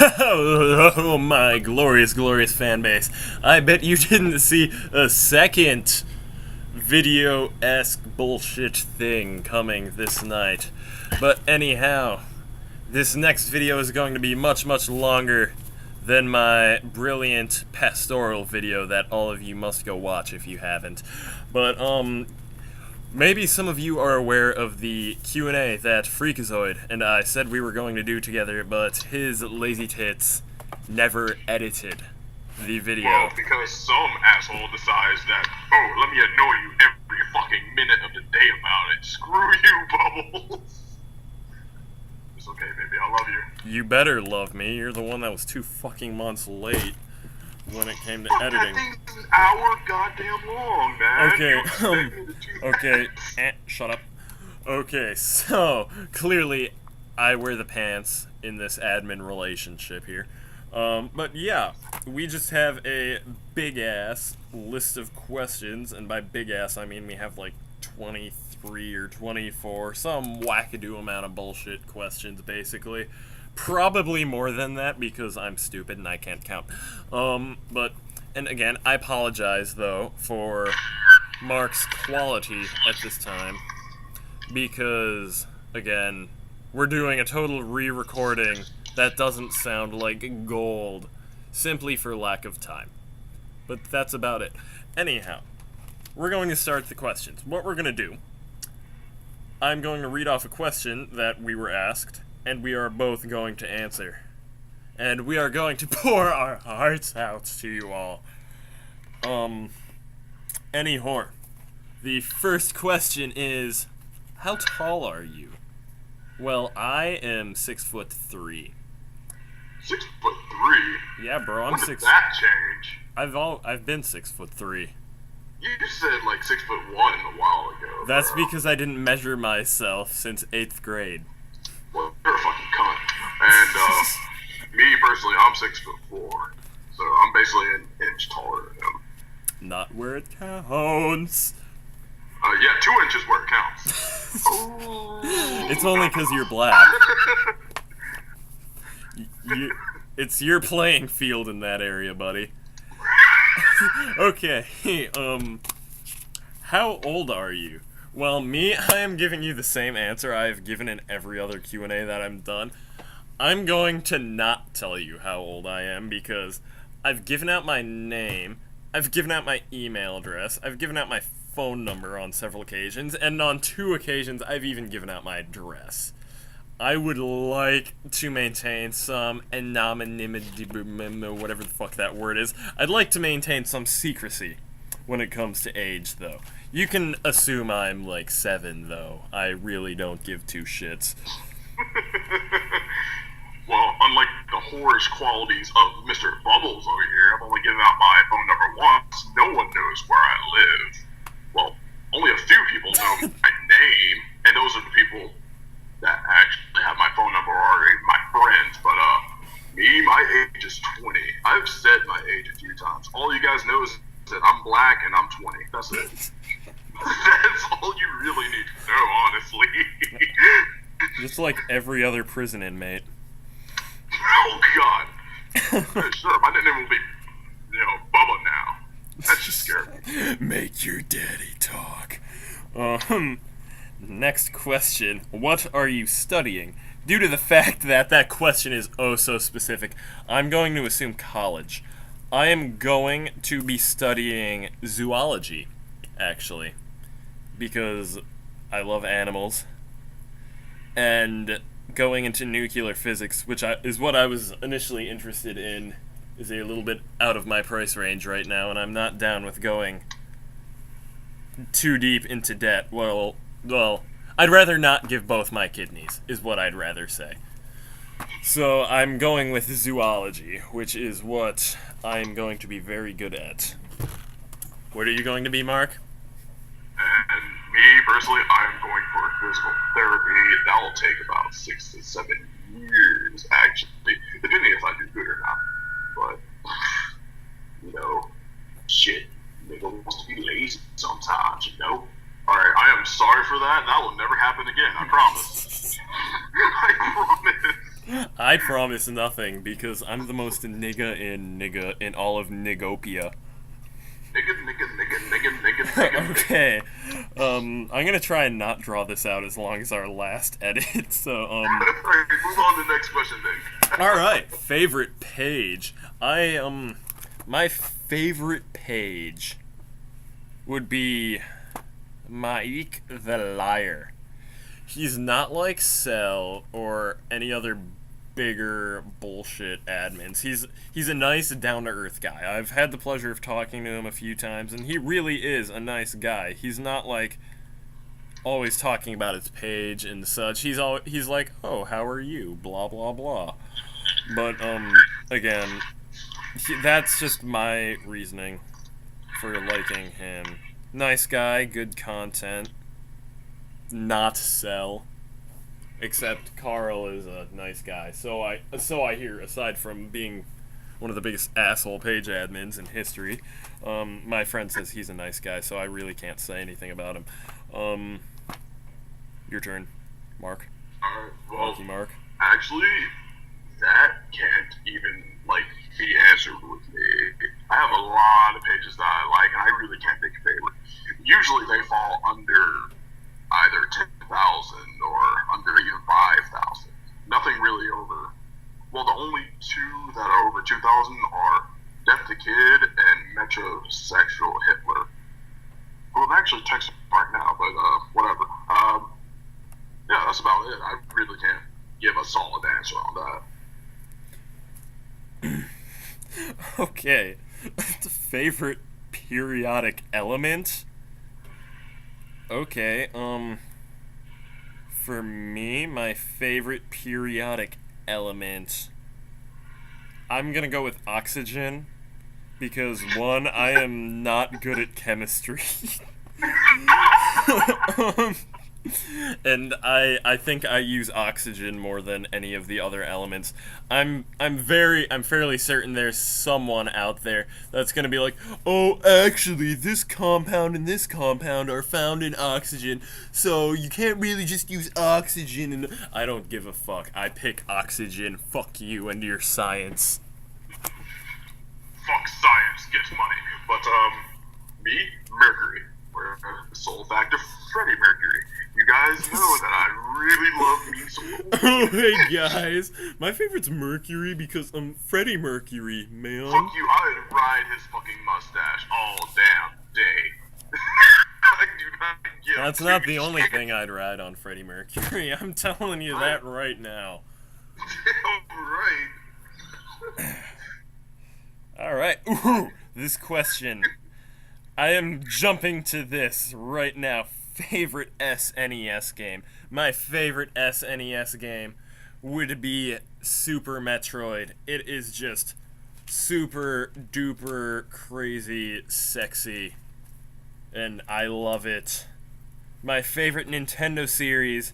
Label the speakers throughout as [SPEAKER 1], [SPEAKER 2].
[SPEAKER 1] Oh my glorious, glorious fan base. I bet you didn't see a second video-esque bullshit thing coming this night. But anyhow, this next video is going to be much, much longer than my brilliant pastoral video that all of you must go watch if you haven't. But, maybe some of you are aware of the Q&A that Freakazoid and I said we were going to do together, but his lazy tits never edited the video.
[SPEAKER 2] Well, because some asshole decides that, oh, let me annoy you every fucking minute of the day about it. Screw you, Bubbles. It's okay, baby, I love you.
[SPEAKER 1] You better love me. You're the one that was 2 fucking months late when it came to editing.
[SPEAKER 2] That thing's an hour goddamn long, man.
[SPEAKER 1] Okay, shut up. Okay, so, clearly, I wear the pants in this admin relationship here. But yeah, we just have a big-ass list of questions, and by big-ass, I mean we have like 23 or 24, some wackadoo amount of bullshit questions, basically. Probably more than that, because I'm stupid and I can't count. And again, I apologize, though, for Mark's quality at this time, because, again, we're doing a total re-recording that doesn't sound like gold, simply for lack of time. But that's about it. Anyhow, we're going to start the questions. What we're going to do, I'm going to read off a question that we were asked, and we are both going to answer. And we are going to pour our hearts out to you all. Anyhow, the first question is, how tall are you? Well, I am 6'3".
[SPEAKER 2] 6'3"?
[SPEAKER 1] Yeah, bro, I'm
[SPEAKER 2] when did
[SPEAKER 1] 6.
[SPEAKER 2] that change?
[SPEAKER 1] I've been 6'3".
[SPEAKER 2] You said like 6'1" a while ago.
[SPEAKER 1] That's
[SPEAKER 2] bro.
[SPEAKER 1] because I didn't measure myself since 8th grade.
[SPEAKER 2] Well, you're a fucking cunt. And me personally, I'm 6'4", so I'm basically an inch taller than him.
[SPEAKER 1] Not where it counts.
[SPEAKER 2] Yeah, 2 inches where it counts.
[SPEAKER 1] It's only because you're black. It's your playing field in that area, buddy. Okay, how old are you? Well, me, I am giving you the same answer I've given in every other Q&A that I'm done. I'm going to not tell you how old I am because I've given out my name, I've given out my email address, I've given out my phone number on several occasions, and on 2 occasions I've even given out my address. I would like to maintain some anonymity, whatever the fuck that word is. I'd like to maintain some secrecy when it comes to age, though. You can assume I'm like 7, though. I really don't give 2 shits.
[SPEAKER 2] Well, unlike the whorish qualities of Mr. Bubbles over here, I've only given out my phone number once. No one knows where I live. Well, only a few people know my name, and those are the people that actually have my phone number or my friends. But me, my age is 20. I've said my age a few times. All you guys know is that I'm black and I'm 20. That's it. That's all you really need to know, honestly.
[SPEAKER 1] Just like every other prison inmate.
[SPEAKER 2] Oh, God. Sure, my nickname will be, Bubba now. That's just scary.
[SPEAKER 1] Make your daddy talk. Next question. What are you studying? Due to the fact that that question is oh so specific, I'm going to assume college. I am going to be studying zoology, actually, because I love animals, and going into nuclear physics, which is what I was initially interested in, is a little bit out of my price range right now, and I'm not down with going too deep into debt. Well, I'd rather not give both my kidneys, is what I'd rather say. So I'm going with zoology, which is what I'm going to be very good at. What are you going to be, Mark?
[SPEAKER 2] And me, personally, I'm going for physical therapy. That'll take about 6 to 7 years, actually, depending if I do good or not. But, shit, nigga wants to be lazy sometimes, Alright, I am sorry for that. That will never happen again, I promise. I promise.
[SPEAKER 1] I promise nothing because I'm the most nigga in all of Nigopia.
[SPEAKER 2] Nigga.
[SPEAKER 1] Okay. I'm gonna try and not draw this out as long as our last edit. So,
[SPEAKER 2] Alright, move on to the next question then.
[SPEAKER 1] Alright, favorite page. My favorite page would be Mike the Liar. He's not like Cell or any other bigger bullshit admins. He's a nice, down-to-earth guy. I've had the pleasure of talking to him a few times, and he really is a nice guy. He's not like always talking about his page and such. He's like, oh, how are you? Blah blah blah. But again, that's just my reasoning for liking him. Nice guy, good content. Not Cell. Except Carl is a nice guy. So I hear, aside from being one of the biggest asshole page admins in history, my friend says he's a nice guy, so I really can't say anything about him. Your turn, Mark.
[SPEAKER 2] Alright, well,
[SPEAKER 1] Mark.
[SPEAKER 2] actually, that can't even, be answered with me. I have a lot of pages that I like, and I really can't pick a favorite. Usually they fall under either 10,000 or under even 5,000. Nothing really over. Well, the only two that are over 2,000 are Death the Kid and Metrosexual Hitler, who I'm actually texting right now, but whatever. Yeah, that's about it. I really can't give a solid answer on that.
[SPEAKER 1] Okay. Favorite periodic element? Okay, for me, my favorite periodic element, I'm gonna go with oxygen, because one, I am not good at chemistry. And I think I use oxygen more than any of the other elements. I'm fairly certain there's someone out there that's gonna be like, oh, actually, this compound and this compound are found in oxygen, so you can't really just use oxygen. And I don't give a fuck. I pick oxygen. Fuck you and your science.
[SPEAKER 2] Fuck science gets money. But, me, Mercury. We're the soul factor Freddie Mercury. You guys know that I really love me some.
[SPEAKER 1] Oh, hey guys, my favorite's Mercury because I'm Freddie Mercury, man.
[SPEAKER 2] Fuck you, I'd ride his fucking mustache all damn day. I do not give
[SPEAKER 1] That's not the only thing I'd ride on Freddie Mercury. I'm telling you that right now.
[SPEAKER 2] Right.
[SPEAKER 1] Alright, ooh, this question. I am jumping to this right now. Favorite SNES game. My favorite SNES game would be Super Metroid. It is just super duper crazy sexy, and I love it. My favorite Nintendo series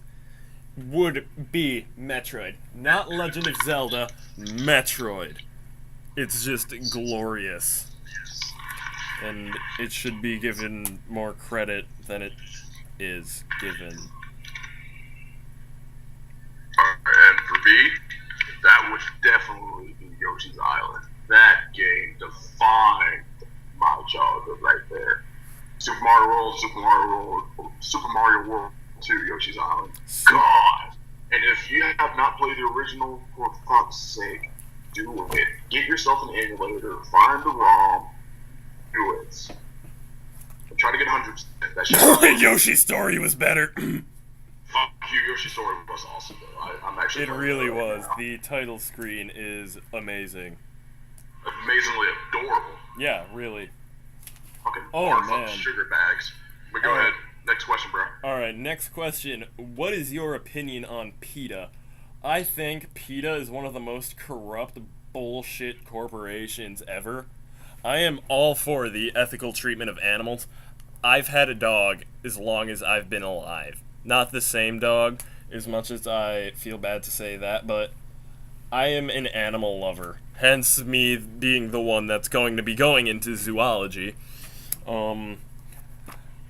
[SPEAKER 1] would be Metroid. Not Legend of Zelda, Metroid. It's just glorious. And it should be given more credit than it is given.
[SPEAKER 2] And for me, that would definitely be Yoshi's Island. That game defined my childhood right there. Super Mario World, Super Mario World 2, Yoshi's Island. God! And if you have not played the original, for fuck's sake, do it. Get yourself an emulator, find the ROM, do it. I'm trying to get 100%. That shit.
[SPEAKER 1] Yoshi's Story was better.
[SPEAKER 2] Fuck you, Yoshi's Story was awesome though. I'm actually.
[SPEAKER 1] It really was. The title screen is amazing.
[SPEAKER 2] Amazingly adorable.
[SPEAKER 1] Yeah, really.
[SPEAKER 2] Fucking
[SPEAKER 1] man.
[SPEAKER 2] Sugar bags. But go ahead. Next question, bro.
[SPEAKER 1] Alright, next question. What is your opinion on PETA? I think PETA is one of the most corrupt bullshit corporations ever. I am all for the ethical treatment of animals. I've had a dog as long as I've been alive. Not the same dog, as much as I feel bad to say that, but I am an animal lover. Hence me being the one that's going to be going into zoology. I'm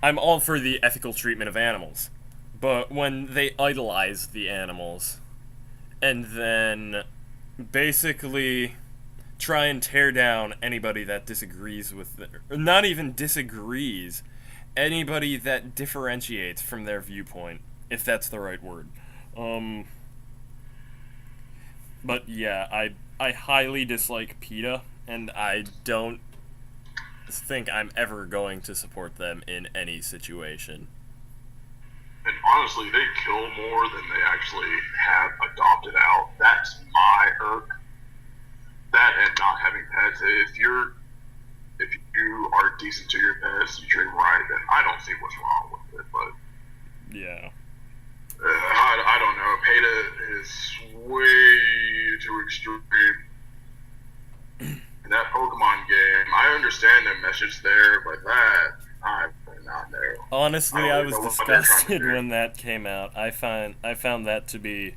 [SPEAKER 1] all for the ethical treatment of animals. But when they idolize the animals and then basically try and tear down anybody that disagrees with it. Not even disagrees, anybody that differentiates from their viewpoint, if that's the right word. But yeah, I highly dislike PETA, and I don't think I'm ever going to support them in any situation.
[SPEAKER 2] And honestly, they kill more than they actually have adopted out. That's my irk. That and not having pets. If you are decent to your pets, you treat them right, then I don't see what's wrong with it. But
[SPEAKER 1] yeah,
[SPEAKER 2] I don't know. PETA is way too extreme. In that Pokemon game, I understand the message there, but that I'm not there.
[SPEAKER 1] Honestly, I was disgusted when that came out. I found that to be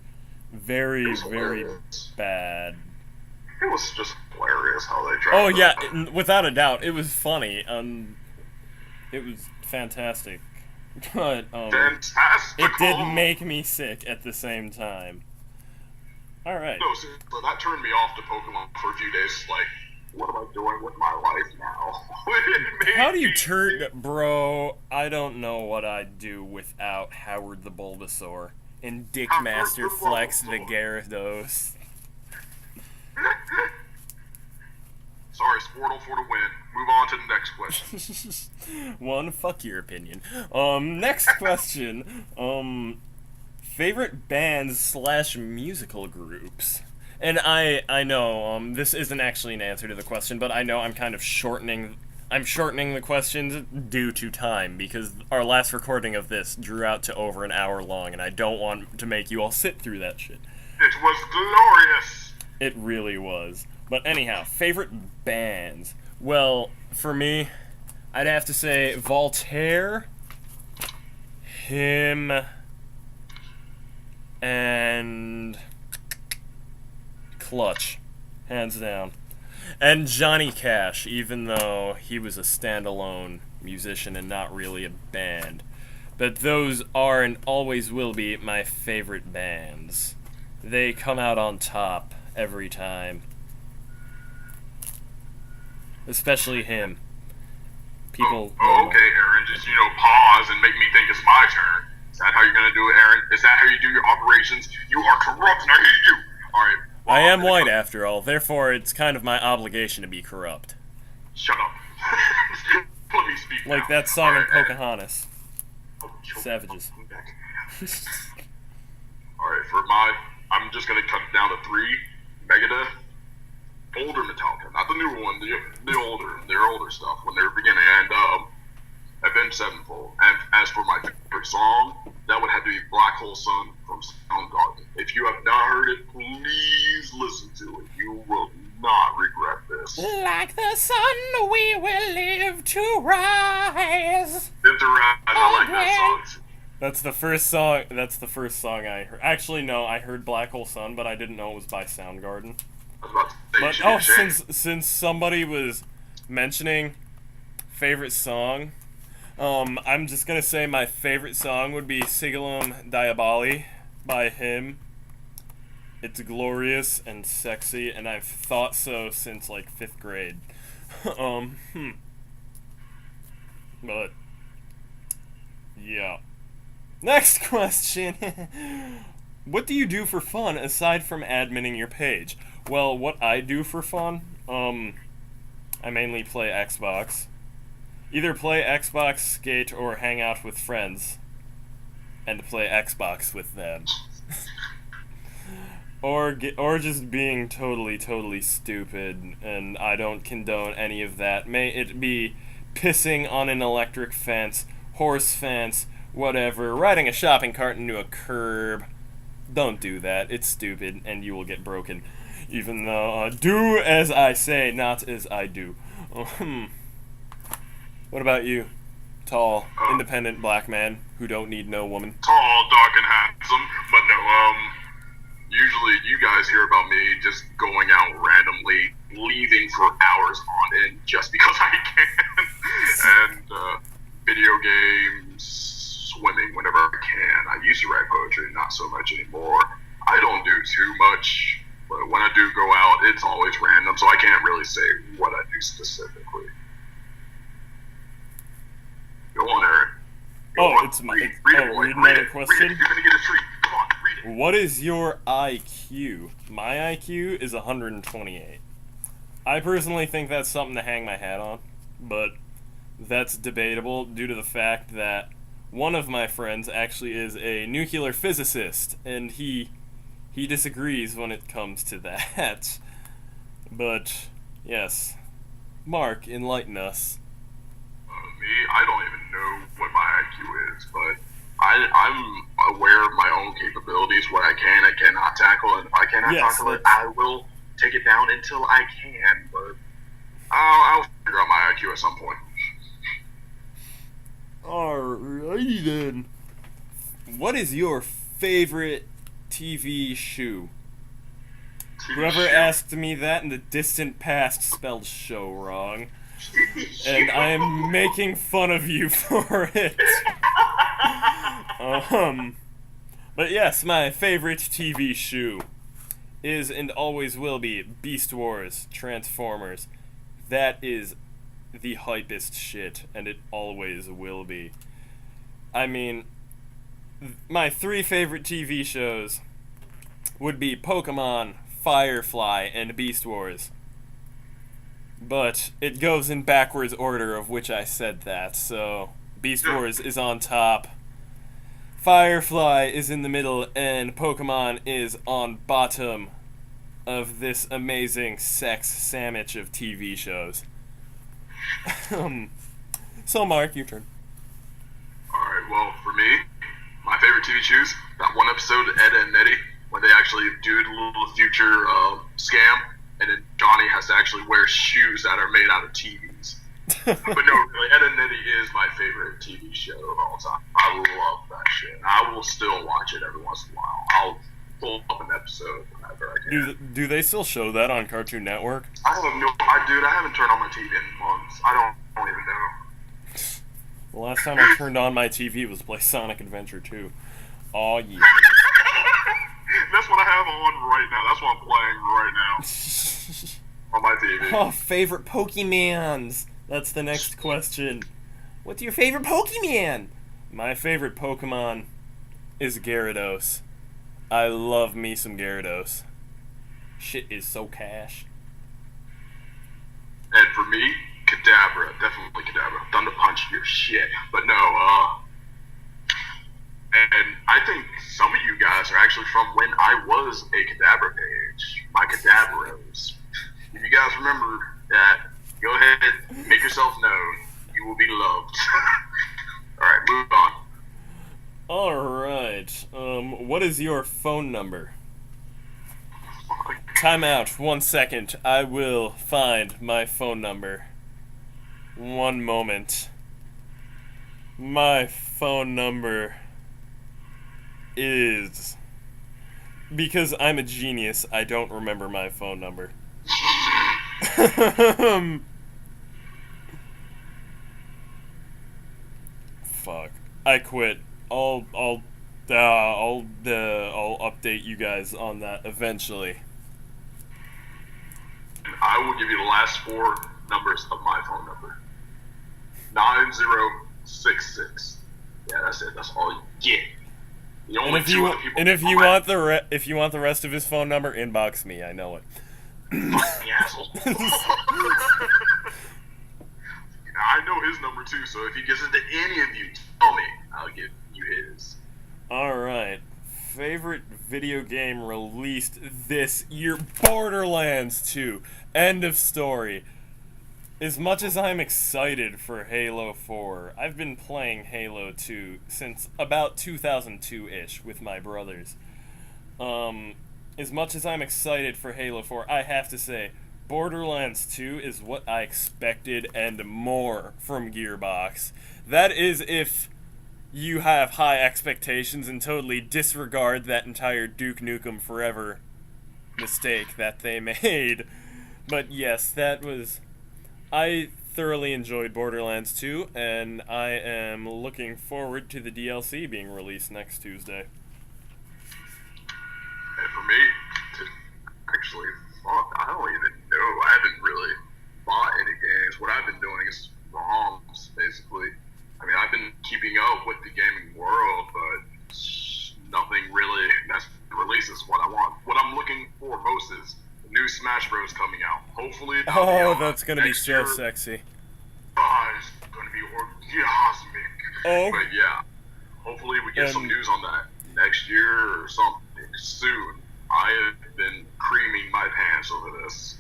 [SPEAKER 1] very, very bad.
[SPEAKER 2] It was just hilarious how they tried.
[SPEAKER 1] Oh yeah, without a doubt, it was funny. It was fantastic, but it did make me sick at the same time. All right.
[SPEAKER 2] No, so that turned me off to Pokemon for a few days. Like, what am I doing with my life now?
[SPEAKER 1] How do you turn, bro? I don't know what I'd do without Howard the Bulbasaur and Dickmaster Flex the Gyarados.
[SPEAKER 2] Sorry, Squirtle for the win. Move on to the next question.
[SPEAKER 1] One, fuck your opinion. Next question. Favorite bands / musical groups. And I know, this isn't actually an answer to the question, but I know I'm kind of shortening the questions due to time, because our last recording of this drew out to over an hour long, and I don't want to make you all sit through that shit.
[SPEAKER 2] It was glorious!
[SPEAKER 1] It really was. But anyhow, favorite bands. Well, for me, I'd have to say Voltaire, him, and Clutch, hands down. And Johnny Cash, even though he was a standalone musician and not really a band. But those are and always will be my favorite bands. They come out on top every time. Especially him. People.
[SPEAKER 2] Okay, Aaron, just, pause and make me think it's my turn. Is that how you're gonna do it, Aaron? Is that how you do your operations? You are corrupt and I hate you! Alright. Well,
[SPEAKER 1] I am white after all, therefore it's kind of my obligation to be corrupt.
[SPEAKER 2] Shut up. Let me speak
[SPEAKER 1] like
[SPEAKER 2] now.
[SPEAKER 1] that song in Pocahontas. Savages.
[SPEAKER 2] Alright, I'm just gonna cut it down to 3. Megadeth. Older Metallica, not the newer one, their older stuff when they were beginning, and Avenged Sevenfold. And as for my favorite song, that would have to be Black Hole Sun from Soundgarden. If you have not heard it, please listen to it. You will not regret this.
[SPEAKER 1] Like the sun, we will live to rise.
[SPEAKER 2] Live to rise. I like that song.
[SPEAKER 1] That's the first song I heard. Actually, no, I heard Black Hole Sun, but I didn't know it was by Soundgarden. But since somebody was mentioning favorite song, I'm just gonna say my favorite song would be Sigillum Diaboli by him. It's glorious and sexy, and I've thought so since like 5th grade. But yeah. Next question. What do you do for fun aside from adminning your page? Well, what I do for fun, I mainly play Xbox. Either play Xbox, skate, or hang out with friends. And play Xbox with them. or just being totally stupid, and I don't condone any of that. May it be pissing on an electric fence, horse fence, whatever, riding a shopping cart into a curb. Don't do that. It's stupid, and you will get broken. Even though, do as I say, not as I do. What about you? Tall, independent black man who don't need no woman.
[SPEAKER 2] Tall, dark, and handsome, but no, usually you guys hear about me just going out randomly, leaving for hours on end just because I can. And, video games, swimming whenever I can. I used to write poetry, not so much anymore. I don't do too much, but when I do go out, it's always random, so I can't really say what I do specifically. Go on, Eric.
[SPEAKER 1] Read another question.
[SPEAKER 2] You're gonna get a treat. Come on, read it.
[SPEAKER 1] What is your IQ? My IQ is 128. I personally think that's something to hang my hat on, but that's debatable due to the fact that one of my friends actually is a nuclear physicist, and he disagrees when it comes to that. But, yes. Mark, enlighten us.
[SPEAKER 2] Me, I don't even know what my IQ is, but I'm aware of my own capabilities, what I can and cannot tackle, and if I cannot tackle it, I will take it down until I can, but I'll figure out my IQ at some point.
[SPEAKER 1] Alrighty then. What is your favorite TV show? Whoever asked me that in the distant past spelled show wrong. And I am making fun of you for it. But yes, my favorite TV show is and always will be Beast Wars, Transformers. That is the hypest shit, and it always will be. I mean, my 3 favorite TV shows would be Pokemon, Firefly, and Beast Wars. But it goes in backwards order of which I said that, so Beast Wars is on top, Firefly is in the middle, and Pokemon is on bottom of this amazing sex sandwich of TV shows. So Mark, your turn.
[SPEAKER 2] Alright, well, for me, my favorite TV shows, that one episode, Ed and Nettie, when they actually do the little future scam, and then Johnny has to actually wear shoes that are made out of TVs. But no, really, Ed and Nettie is my favorite TV show of all time. I love that shit. I will still watch it every once in a while. I'll pull up an episode whenever I can.
[SPEAKER 1] Do they still show that on Cartoon Network?
[SPEAKER 2] I have no, I haven't turned on my TV in months. I don't even know.
[SPEAKER 1] The last time I turned on my TV was play Sonic Adventure 2. Aw, yeah.
[SPEAKER 2] That's what I have on right now. That's what I'm playing right now. On my TV.
[SPEAKER 1] Oh, favorite Pokemans. That's the next question. What's your favorite Pokemon? My favorite Pokemon is Gyarados. I love me some Gyarados. Shit is so cash.
[SPEAKER 2] And for me, Kadabra. Definitely Kadabra. Thunder Punch your shit. But no, and I think some of you guys are actually from when I was a Kadabra page. My Kadabros. If you guys remember that, go ahead, make yourself known. You will be loved. Alright, move on.
[SPEAKER 1] Alright. What is your phone number? Time out. 1 second. I will find my phone number. 1 moment. My phone number is... Because I'm a genius, I don't remember my phone number. Fuck. I quit. I'll update you guys on that eventually.
[SPEAKER 2] I will give you the last 4 numbers of my phone number. 9066. Yeah, that's it. That's all you get.
[SPEAKER 1] And if you want the rest of his phone number, inbox me. I know it.
[SPEAKER 2] Fucking asshole. I know his number too, so if he gives it to any of you, tell me. I'll give you his.
[SPEAKER 1] Alright. Favorite video game released this year? Borderlands 2. End of story. As much as I'm excited for Halo 4, I've been playing Halo 2 since about 2002-ish with my brothers. As much as I'm excited for Halo 4, I have to say, Borderlands 2 is what I expected and more from Gearbox. That is if you have high expectations and totally disregard that entire Duke Nukem Forever mistake that they made. But yes, that was... I thoroughly enjoyed Borderlands 2, and I am looking forward to the DLC being released next Tuesday.
[SPEAKER 2] And for me, Actually, fuck, I don't even know. I haven't really bought any games. What I've been doing is ROMs, basically. I mean, I've been keeping up with the gaming world, but nothing really that's releases what I want. What I'm looking for most is the new Smash Bros. Coming out. Hopefully,
[SPEAKER 1] that's gonna be so
[SPEAKER 2] year.
[SPEAKER 1] sexy.
[SPEAKER 2] It's gonna be orgasmic.
[SPEAKER 1] Oh.
[SPEAKER 2] But yeah, hopefully we get some news on that next year or something soon. I have been creaming my pants over this.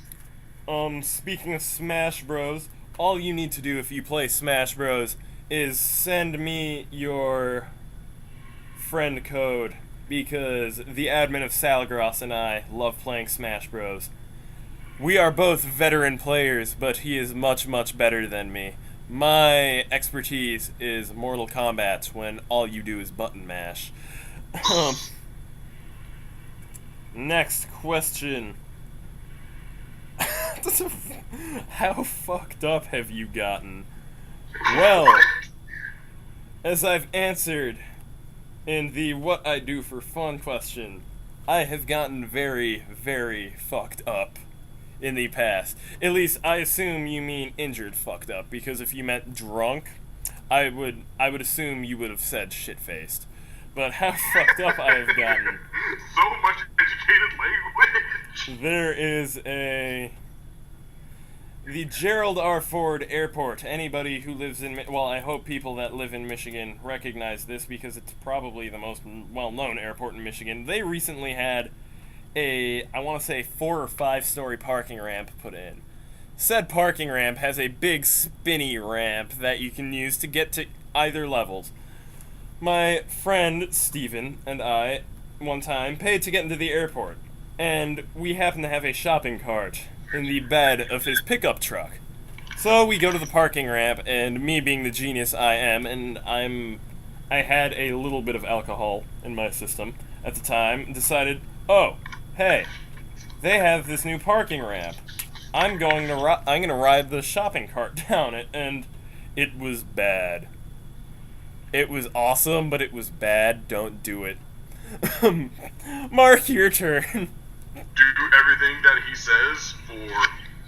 [SPEAKER 1] Speaking of Smash Bros, all you need to do if you play Smash Bros is send me your friend code, because the admin of Salagros and I love playing Smash Bros. We are both veteran players, but he is much, much better than me. My expertise is Mortal Kombat when all you do is button mash. Next question. How fucked up have you gotten? Well, as I've answered in the what I do for fun question, I have gotten very, very fucked up in the past. At least I assume you mean injured fucked up, because if you meant drunk, I would assume you would have said shit-faced. But how fucked up I have gotten.
[SPEAKER 2] So much educated language.
[SPEAKER 1] There is the Gerald R. Ford Airport. Anybody who lives in, well, I hope people that live in Michigan recognize this, because it's probably the most well-known airport in Michigan. They recently had I want to say 4 or 5 story parking ramp put in. Said parking ramp has a big spinny ramp that you can use to get to either levels. My friend Steven and I one time paid to get into the airport, and we happened to have a shopping cart in the bed of his pickup truck. So we go to the parking ramp, and me being the genius I am, and I had a little bit of alcohol in my system at the time, decided, oh, hey, they have this new parking ramp. I'm going to ride the shopping cart down it, and it was bad. It was awesome, but it was bad. Don't do it. Mark, your turn.
[SPEAKER 2] Do everything that he says, for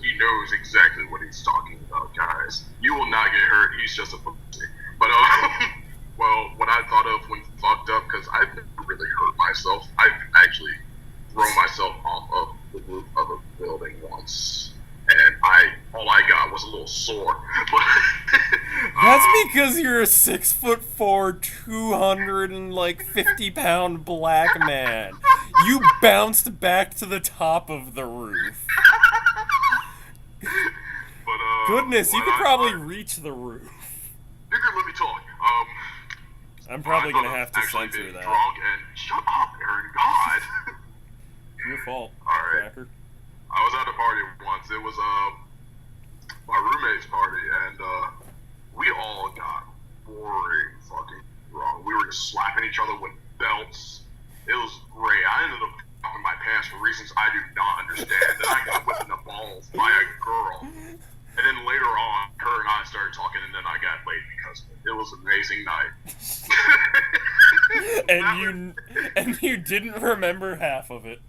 [SPEAKER 2] he knows exactly what he's talking about, guys. You will not get hurt. He's just a pussy. But well, what I thought of when fucked up, because I've never really hurt myself. I've actually thrown myself off of the roof of a building once, and all I got was a little sore.
[SPEAKER 1] That's because you're a 6'4", 250-pound black man. You bounced back to the top of the roof.
[SPEAKER 2] But
[SPEAKER 1] goodness, you could probably reach the roof.
[SPEAKER 2] You can let me talk.
[SPEAKER 1] I'm probably gonna have to censor that.
[SPEAKER 2] Drunk and shut up, Aaron. God.
[SPEAKER 1] Your fault,
[SPEAKER 2] Alright.
[SPEAKER 1] cracker.
[SPEAKER 2] I was at a party once. It was my roommate's party, and we all got boring fucking drunk. We were just slapping each other with belts. It was great. I ended up popping my pants for reasons I do not understand. Then I got whipped in the balls by a girl. And then later on, her and I started talking, and then I got laid because of it. It was an amazing night.
[SPEAKER 1] And you didn't remember half of it.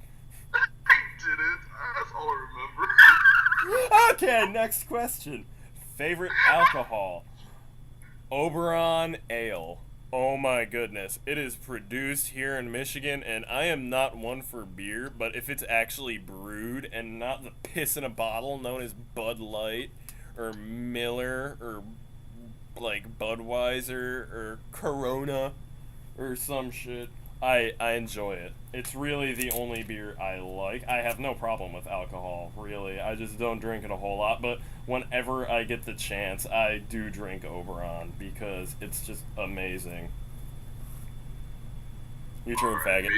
[SPEAKER 2] I didn't. That's all I remember.
[SPEAKER 1] Okay, next question. Favorite alcohol? Oberon Ale. Oh my goodness. It is produced here in Michigan, and I am not one for beer, but if it's actually brewed and not the piss in a bottle known as Bud Light or Miller or like Budweiser or Corona or some shit, I enjoy it. It's really the only beer I like. I have no problem with alcohol, really. I just don't drink it a whole lot, but whenever I get the chance, I do drink Oberon because it's just amazing. Your turn, faggot.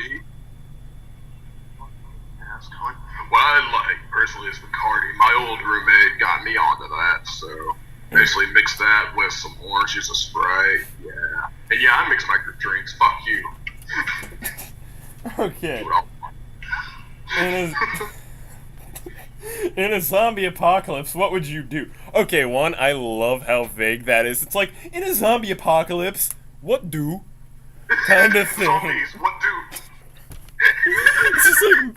[SPEAKER 2] What I like, personally, is Bacardi. My old roommate got me onto that, so basically mix that with some orange juice and Sprite, yeah. And yeah, I mix my drinks, fuck you.
[SPEAKER 1] Okay. In a zombie apocalypse, what would you do? Okay, one, I love how vague that is. It's like, in a zombie apocalypse, what do? Kind of thing.
[SPEAKER 2] Zombies, what do?
[SPEAKER 1] It's just like,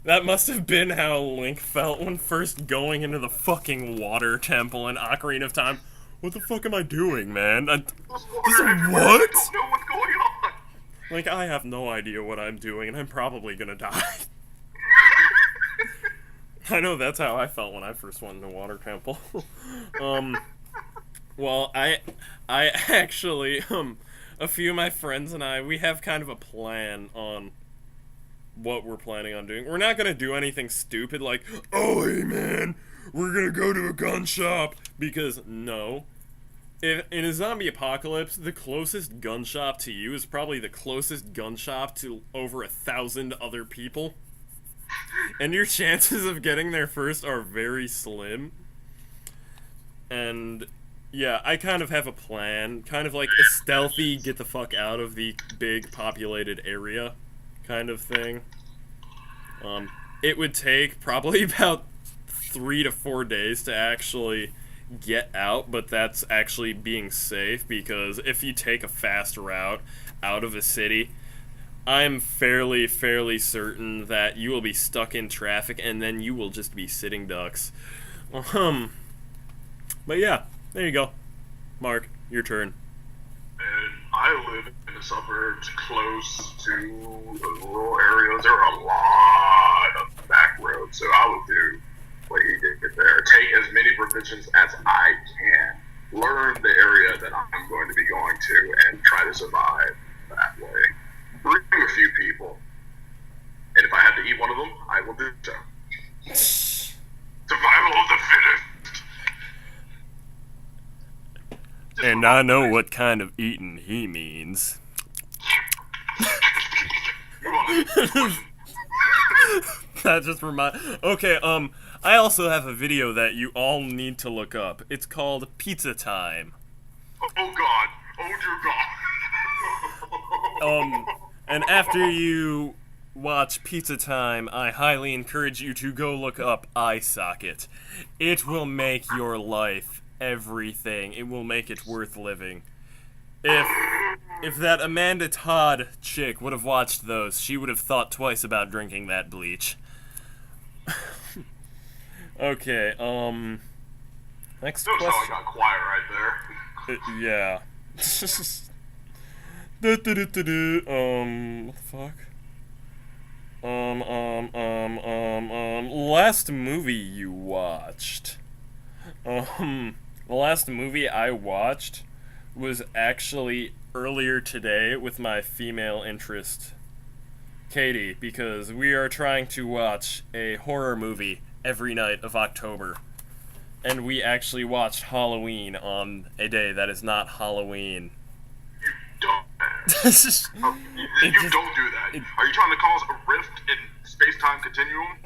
[SPEAKER 1] That must have been how Link felt when first going into the fucking water temple in Ocarina of Time. What the fuck am I doing, man?
[SPEAKER 2] There's
[SPEAKER 1] This
[SPEAKER 2] water everywhere.
[SPEAKER 1] what?
[SPEAKER 2] I don't know what's going on.
[SPEAKER 1] Like, I have no idea what I'm doing, and I'm probably gonna die. I know that's how I felt when I first went into Water Temple. Well, I actually, a few of my friends and I, we have kind of a plan on what we're planning on doing. We're not gonna do anything stupid like, oh, hey man, we're gonna go to a gun shop, because no. If, in a zombie apocalypse, the closest gun shop to you is probably the closest gun shop to over 1,000 other people. And your chances of getting there first are very slim. And yeah, I kind of have a plan. Kind of like a stealthy, get the fuck out of the big populated area kind of thing. It would take probably about 3 to 4 days to actually get out, but that's actually being safe, because if you take a fast route out of a city, I'm fairly certain that you will be stuck in traffic and then you will just be sitting ducks. But yeah, there you go. Mark, your turn.
[SPEAKER 2] And I live in the suburbs close to the rural areas. There are a lot of back roads, so I will do what he did there. Take as many provisions as I can. Learn the area that I'm going to be going to and try to survive that way. Bring a few people. And if I have to eat one of them, I will do so. Survival of the fittest.
[SPEAKER 1] And I know what kind of eating he means. That just Okay, I also have a video that you all need to look up. It's called Pizza Time.
[SPEAKER 2] Oh god. Oh dear god.
[SPEAKER 1] And after you watch Pizza Time, I highly encourage you to go look up Eye Socket. It will make your life everything. It will make it worth living. If that Amanda Todd chick would have watched those, she would have thought twice about drinking that bleach. Okay, next
[SPEAKER 2] Notice
[SPEAKER 1] question.
[SPEAKER 2] how I got quiet right there.
[SPEAKER 1] Yeah. What the fuck? Last movie you watched. The last movie I watched was actually earlier today with my female interest, Katie, because we are trying to watch a horror movie every night of October. And we actually watched Halloween on a day that is not Halloween.
[SPEAKER 2] Don't.
[SPEAKER 1] It
[SPEAKER 2] You don't do that. Are you trying to cause a rift in space-time continuum?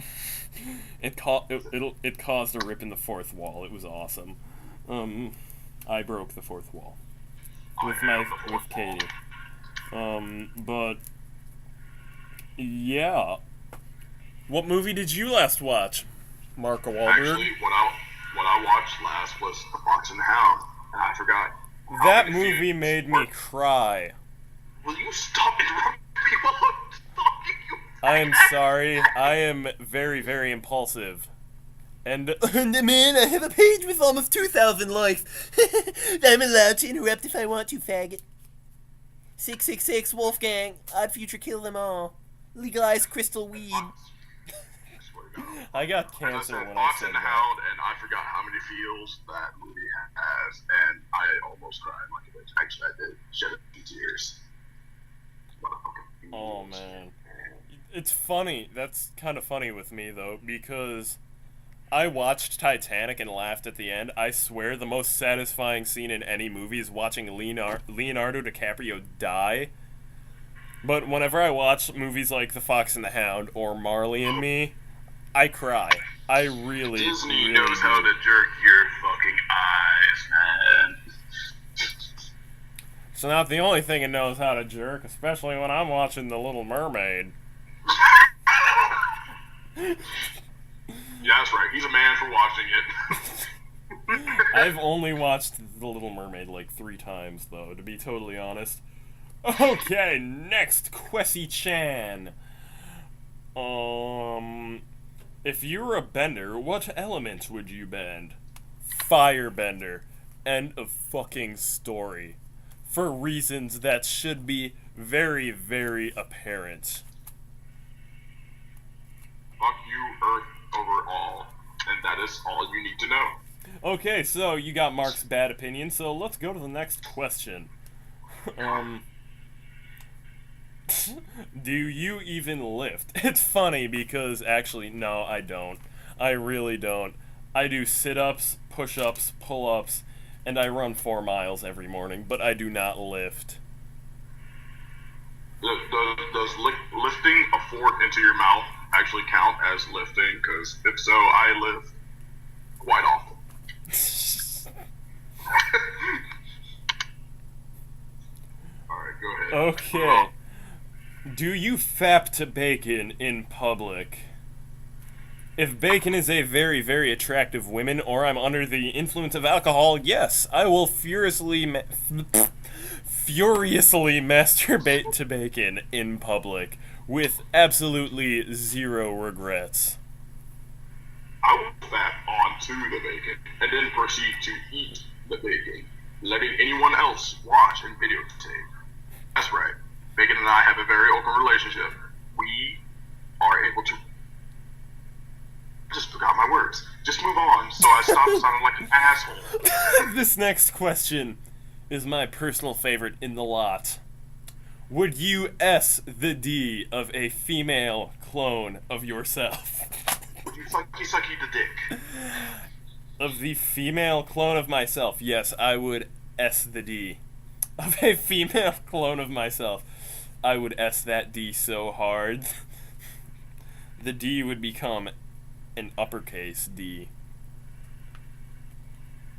[SPEAKER 1] It caused a rip in the fourth wall. It was awesome. I broke the fourth wall with Katie. But yeah, what movie did you last watch, Mark Wahlberg?
[SPEAKER 2] Actually, what I watched last was The Fox and the Hound, and I forgot.
[SPEAKER 1] That movie made me cry.
[SPEAKER 2] Will you stop interrupting me while I'm talking?
[SPEAKER 1] I am sorry. I am very impulsive. And man, I have a page with almost 2,000 likes. I'm allowed to interrupt if I want to, faggot. 666 Wolfgang. Odd future kill them all. Legalize crystal weed. I got cancer when I
[SPEAKER 2] Fox
[SPEAKER 1] said
[SPEAKER 2] and the
[SPEAKER 1] that.
[SPEAKER 2] Hound, and I forgot how many feels that movie has, and I almost cried like a bitch. Actually, I did shed a few tears.
[SPEAKER 1] Oh man, it's funny. That's kind of funny with me though, because I watched Titanic and laughed at the end. I swear the most satisfying scene in any movie is watching Leonardo DiCaprio die. But whenever I watch movies like The Fox and the Hound or Marley and Me, I cry. I really,
[SPEAKER 2] Disney
[SPEAKER 1] really
[SPEAKER 2] knows how to jerk your fucking eyes, man.
[SPEAKER 1] It's not the only thing it knows how to jerk, especially when I'm watching The Little Mermaid.
[SPEAKER 2] Yeah, that's right. He's a man for watching it.
[SPEAKER 1] I've only watched The Little Mermaid like 3 times, though, to be totally honest. Okay, next, Kwesi Chan. If you were a bender, what element would you bend? Firebender. End of fucking story. For reasons that should be very, very apparent.
[SPEAKER 2] Fuck you, Earth overall. And that is all you need to know.
[SPEAKER 1] Okay, so you got Mark's bad opinion, so let's go to the next question. Do you even lift? It's funny because actually, no, I don't. I really don't. I do sit-ups, push-ups, pull-ups, and I run 4 miles every morning, but I do not lift.
[SPEAKER 2] Does lifting a fork into your mouth actually count as lifting? Because if so, I lift quite often. Alright, go ahead.
[SPEAKER 1] Okay. Do you fap to bacon in public? If bacon is a very, very attractive woman, or I'm under the influence of alcohol, yes, I will furiously masturbate to bacon in public with absolutely zero regrets.
[SPEAKER 2] I will fap onto the bacon and then proceed to eat the bacon, letting anyone else watch and videotape. That's right. Bacon and I have a very open relationship. We are able to... Just forgot my words. Just move on so I stop sounding like an asshole.
[SPEAKER 1] This next question is my personal favorite in the lot. Would you S the D of a female clone of yourself?
[SPEAKER 2] Would you sucky the dick?
[SPEAKER 1] Of the female clone of myself, yes, I would S the D. Of a female clone of myself, I would S that D so hard. The D would become an uppercase D.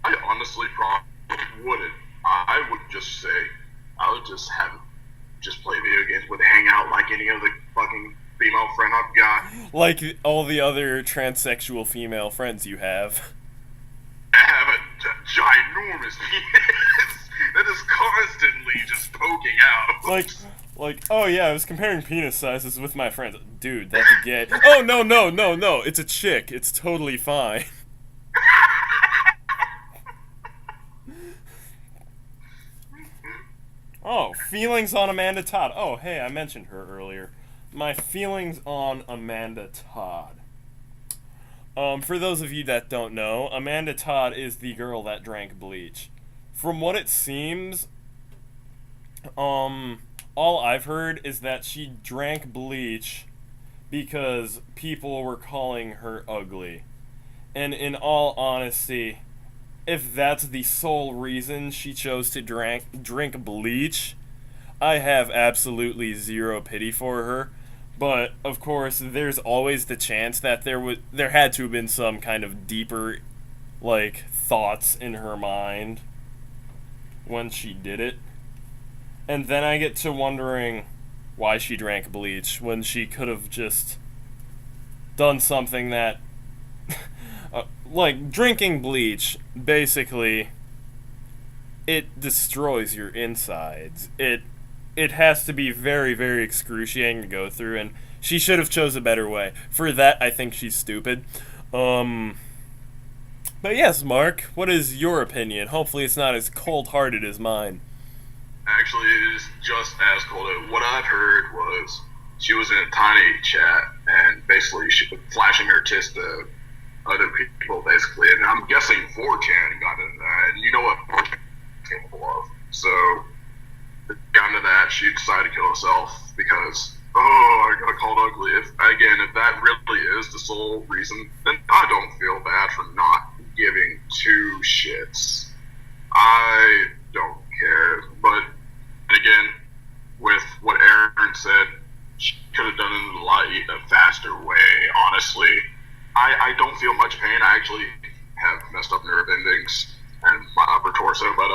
[SPEAKER 2] I honestly probably wouldn't. I would just say, I would just play video games with hang out like any other fucking female friend I've got.
[SPEAKER 1] Like all the other transsexual female friends you have.
[SPEAKER 2] I have a ginormous penis that is constantly just poking out.
[SPEAKER 1] Like, oh yeah, I was comparing penis sizes with my friends. Dude, that's gay. Oh, no, it's a chick. It's totally fine. Oh, feelings on Amanda Todd. Oh, hey, I mentioned her earlier. My feelings on Amanda Todd. For those of you that don't know, Amanda Todd is the girl that drank bleach. From what it seems, all I've heard is that she drank bleach because people were calling her ugly. And in all honesty, if that's the sole reason she chose to drink bleach, I have absolutely zero pity for her. But of course, there's always the chance that there had to have been some kind of deeper, like, thoughts in her mind when she did it. And then I get to wondering why she drank bleach when she could have just done something that like drinking bleach, basically it destroys your insides. It has to be very, very excruciating to go through, and she should have chose a better way. For that, I think she's stupid. But yes, Mark, what is your opinion? Hopefully it's not as cold-hearted as mine.
[SPEAKER 2] Actually, it is just as cold. What I've heard was she was in a tiny chat, and basically she was flashing her tits to other people, basically. And I'm guessing 4chan got into that, and you know what 4chan is capable of. So, it got into that, she decided to kill herself because, I got called ugly. If that really is the sole reason, then I don't feel bad for not giving two shits. I don't care, but again, with what Aaron said, she could have done it in a faster way, honestly. I don't feel much pain. I actually have messed up nerve endings and my upper torso, but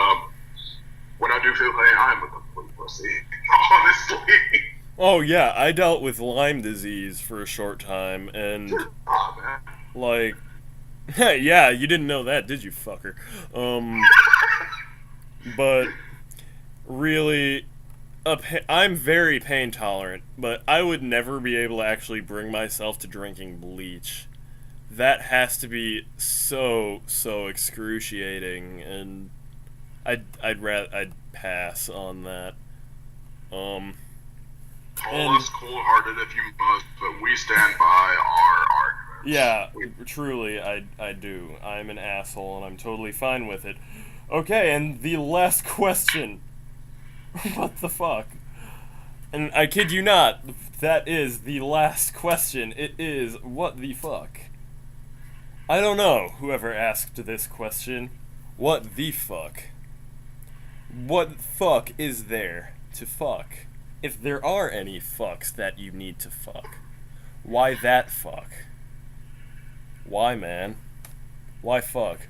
[SPEAKER 2] when I do feel pain, I'm a complete pussy, honestly.
[SPEAKER 1] Oh yeah, I dealt with Lyme disease for a short time, and
[SPEAKER 2] man.
[SPEAKER 1] like, yeah, you didn't know that, did you, fucker? But really, I'm very pain tolerant, but I would never be able to actually bring myself to drinking bleach. That has to be so excruciating, and I'd pass on that. Um,
[SPEAKER 2] Call
[SPEAKER 1] and
[SPEAKER 2] us cold-hearted if you must, but we stand by our arguments.
[SPEAKER 1] yeah, truly, I do. I'm an asshole, and I'm totally fine with it. Okay, and the last question. What the fuck? And I kid you not, that is the last question. It is, what the fuck? I don't know whoever asked this question. What the fuck? What fuck is there to fuck? If there are any fucks that you need to fuck, why that fuck? Why, man? Why fuck?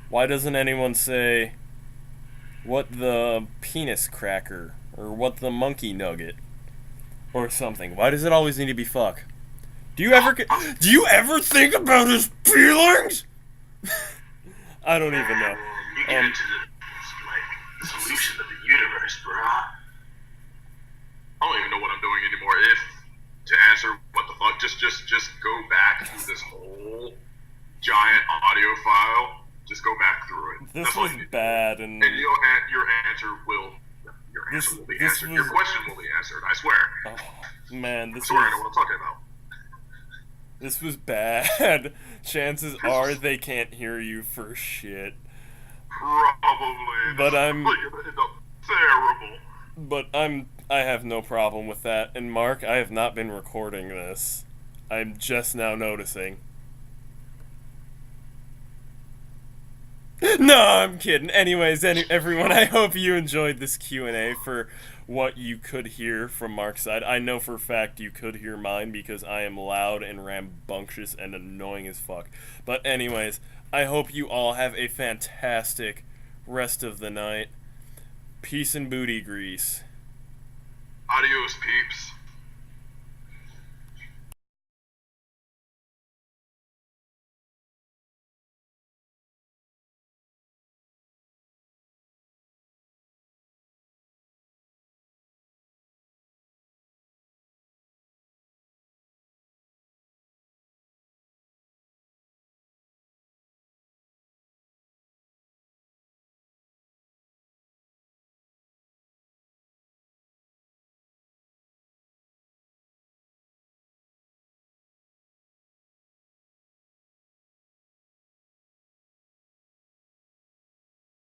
[SPEAKER 1] Why doesn't anyone say, what the penis cracker? Or what the monkey nugget? Or something. Why does it always need to be fuck? Do you ever think about his feelings? I don't even know.
[SPEAKER 2] You get into the solution of the universe, bro. I don't even know what I'm doing anymore. If to answer what the fuck, just go back through this whole giant audio file. Just go back through it.
[SPEAKER 1] This was bad, and
[SPEAKER 2] your answer will be answered. Your question will be answered. I swear.
[SPEAKER 1] Oh, man,
[SPEAKER 2] I swear I know what I'm talking about.
[SPEAKER 1] This was bad. Chances are they can't hear you for shit.
[SPEAKER 2] Probably.
[SPEAKER 1] But I'm.
[SPEAKER 2] You're gonna end up terrible.
[SPEAKER 1] But I have no problem with that. And Mark, I have not been recording this. I'm just now noticing. No, I'm kidding. Anyways, everyone, I hope you enjoyed this Q&A for what you could hear from Mark's side. I know for a fact you could hear mine because I am loud and rambunctious and annoying as fuck. But anyways, I hope you all have a fantastic rest of the night. Peace and booty grease.
[SPEAKER 2] Adios, peeps.